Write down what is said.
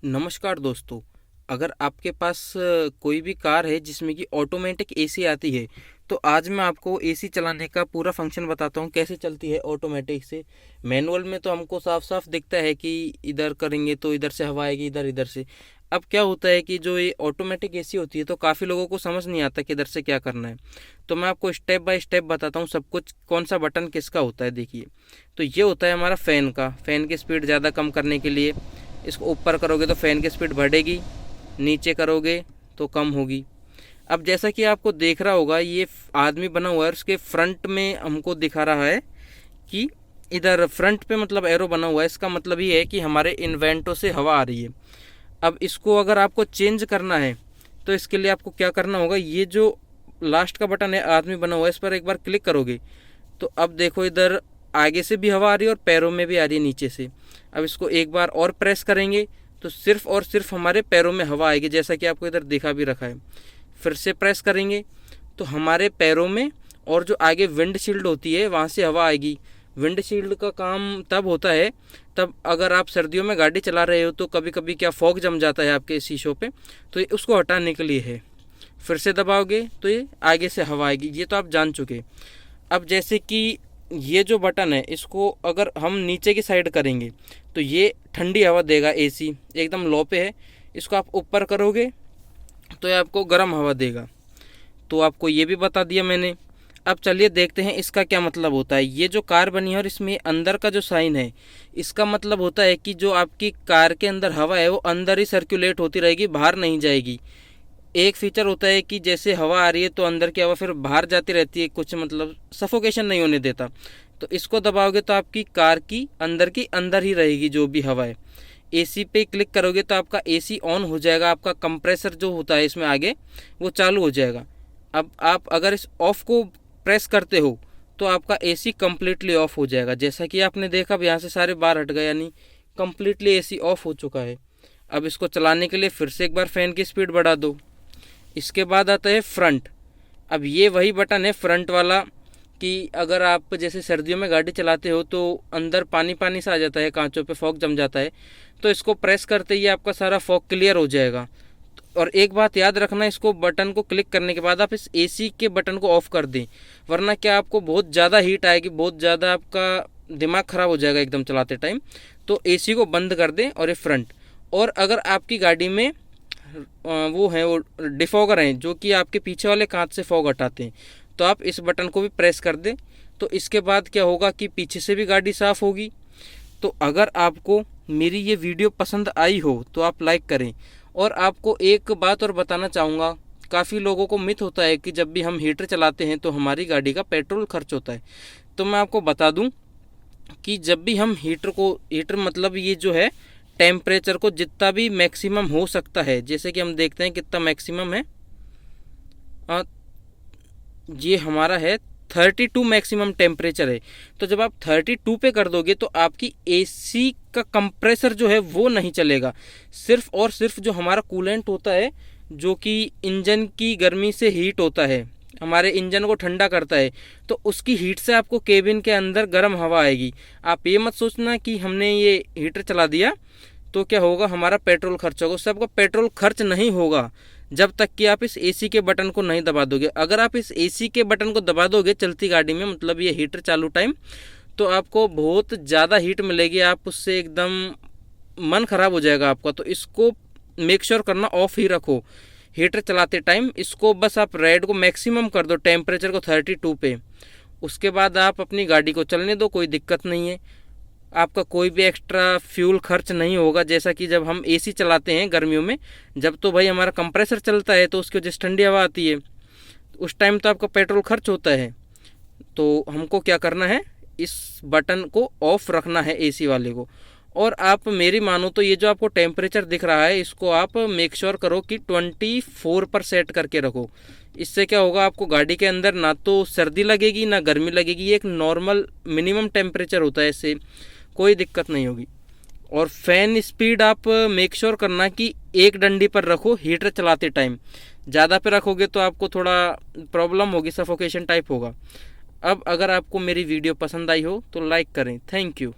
नमस्कार दोस्तों। अगर आपके पास कोई भी कार है जिसमें कि ऑटोमेटिक एसी आती है, तो आज मैं आपको एसी चलाने का पूरा फंक्शन बताता हूँ कैसे चलती है ऑटोमेटिक से। मैनुअल में तो हमको साफ साफ दिखता है कि इधर करेंगे तो इधर से हवा आएगी, इधर इधर से। अब क्या होता है कि जो ये ऑटोमेटिक एसी होती है तो काफ़ी लोगों को समझ नहीं आता कि इधर से क्या करना है। तो मैं आपको स्टेप बाय स्टेप बताता हूँ सब कुछ, कौन सा बटन किसका होता है। देखिए, तो ये होता है हमारा फ़ैन का। फ़ैन की स्पीड ज़्यादा कम करने के लिए इसको ऊपर करोगे तो फ़ैन की स्पीड बढ़ेगी, नीचे करोगे तो कम होगी। अब जैसा कि आपको देख रहा होगा, ये आदमी बना हुआ है, उसके फ्रंट में हमको दिखा रहा है कि इधर फ्रंट पे मतलब एरो बना हुआ है। इसका मतलब ये है कि हमारे इन्वेंटो से हवा आ रही है। अब इसको अगर आपको चेंज करना है तो इसके लिए आपको क्या करना होगा, ये जो लास्ट का बटन है आदमी बना हुआ है, इस पर एक बार क्लिक करोगे तो अब देखो इधर आगे से भी हवा आ रही है और पैरों में भी आ रही है नीचे से। अब इसको एक बार और प्रेस करेंगे तो सिर्फ और सिर्फ हमारे पैरों में हवा आएगी, जैसा कि आपको इधर दिखा भी रखा है। फिर से प्रेस करेंगे तो हमारे पैरों में और जो आगे विंडशील्ड होती है वहाँ से हवा आएगी। विंडशील्ड का काम तब होता है, तब अगर आप सर्दियों में गाड़ी चला रहे हो तो कभी कभी क्या फॉग जम जाता है आपके शीशों पे, तो ये उसको हटाने के लिए है। फिर से दबाओगे तो ये आगे से हवा आएगी, ये तो आप जान चुके। अब जैसे कि ये जो बटन है इसको अगर हम नीचे की साइड करेंगे तो ये ठंडी हवा देगा, एसी एकदम लो पे है। इसको आप ऊपर करोगे तो ये आपको गर्म हवा देगा। तो आपको ये भी बता दिया मैंने। अब चलिए देखते हैं इसका क्या मतलब होता है। ये जो कार बनी है और इसमें अंदर का जो साइन है, इसका मतलब होता है कि जो आपकी कार के अंदर हवा है वो अंदर ही सर्कुलेट होती रहेगी, बाहर नहीं जाएगी। एक फीचर होता है कि जैसे हवा आ रही है तो अंदर की हवा फिर बाहर जाती रहती है, कुछ मतलब सफोकेशन नहीं होने देता। तो इसको दबाओगे तो आपकी कार की अंदर ही रहेगी जो भी हवा है। एसी पे क्लिक करोगे तो आपका एसी ऑन हो जाएगा, आपका कंप्रेसर जो होता है इसमें आगे वो चालू हो जाएगा। अब आप अगर इस ऑफ को प्रेस करते हो तो आपका एसी कम्प्लीटली ऑफ हो जाएगा। जैसा कि आपने देखा, अब यहाँ से सारे बार हट गए, यानी कम्प्लीटली एसी ऑफ हो चुका है। अब इसको चलाने के लिए फिर से एक बार फ़ैन की स्पीड बढ़ा दो। इसके बाद आता है फ्रंट। अब ये वही बटन है फ्रंट वाला कि अगर आप जैसे सर्दियों में गाड़ी चलाते हो तो अंदर पानी पानी सा आ जाता है, कांचों पे फॉग जम जाता है, तो इसको प्रेस करते ही आपका सारा फॉग क्लियर हो जाएगा। और एक बात याद रखना, इसको बटन को क्लिक करने के बाद आप इस एसी के बटन को ऑफ कर दें, वरना क्या आपको बहुत ज़्यादा हीट आएगी, बहुत ज़्यादा आपका दिमाग ख़राब हो जाएगा एकदम चलाते टाइम। तो एसी को बंद कर दें। और ये फ्रंट। और अगर आपकी गाड़ी में वो है, वो डिफॉगर हैं जो कि आपके पीछे वाले कांच से फॉग हटाते हैं, तो आप इस बटन को भी प्रेस कर दें। तो इसके बाद क्या होगा कि पीछे से भी गाड़ी साफ़ होगी। तो अगर आपको मेरी ये वीडियो पसंद आई हो तो आप लाइक करें। और आपको एक बात और बताना चाहूँगा, काफ़ी लोगों को मिथ होता है कि जब भी हम हीटर चलाते हैं तो हमारी गाड़ी का पेट्रोल खर्च होता है। तो मैं आपको बता दूं कि जब भी हम हीटर मतलब ये जो है टेम्परेचर को जितना भी मैक्सिमम हो सकता है, जैसे कि हम देखते हैं कितना मैक्सिमम है, ये हमारा है 32 मैक्सिमम टेम्परेचर है। तो जब आप 32 पे कर दोगे तो आपकी एसी का कंप्रेसर जो है वो नहीं चलेगा। सिर्फ और सिर्फ जो हमारा कूलेंट होता है, जो कि इंजन की गर्मी से हीट होता है, हमारे इंजन को ठंडा करता है, तो उसकी हीट से आपको केबिन के अंदर गर्म हवा आएगी। आप ये मत सोचना कि हमने ये हीटर चला दिया तो क्या होगा, हमारा पेट्रोल खर्च होगा। उससे आपका पेट्रोल खर्च नहीं होगा जब तक कि आप इस एसी के बटन को नहीं दबा दोगे। अगर आप इस एसी के बटन को दबा दोगे चलती गाड़ी में, मतलब ये हीटर चालू टाइम, तो आपको बहुत ज़्यादा हीट मिलेगी, आप उससे एकदम मन ख़राब हो जाएगा आपका। तो इसको मेक श्योर करना ऑफ ही रखो हीटर चलाते टाइम। इसको बस आप रेड को मैक्सिमम कर दो, टेम्परेचर को 32 पे। उसके बाद आप अपनी गाड़ी को चलने दो, कोई दिक्कत नहीं है। आपका कोई भी एक्स्ट्रा फ्यूल खर्च नहीं होगा। जैसा कि जब हम एसी चलाते हैं गर्मियों में, जब तो भाई हमारा कंप्रेसर चलता है तो उसकी वजह से ठंडी हवा आती है, उस टाइम तो आपका पेट्रोल खर्च होता है। तो हमको क्या करना है, इस बटन को ऑफ रखना है एसी वाले को। और आप मेरी मानो तो ये जो आपको टेम्परेचर दिख रहा है, इसको आप मेक श्योर करो कि 24 पर सेट करके रखो। इससे क्या होगा, आपको गाड़ी के अंदर ना तो सर्दी लगेगी ना गर्मी लगेगी। एक नॉर्मल मिनिमम टेम्परेचर होता है, इससे कोई दिक्कत नहीं होगी। और फ़ैन स्पीड आप मेक श्योर करना कि एक डंडी पर रखो हीटर चलाते टाइम। ज़्यादा पे रखोगे तो आपको थोड़ा प्रॉब्लम होगी, सफोकेशन टाइप होगा। अब अगर आपको मेरी वीडियो पसंद आई हो तो लाइक करें। Thank you.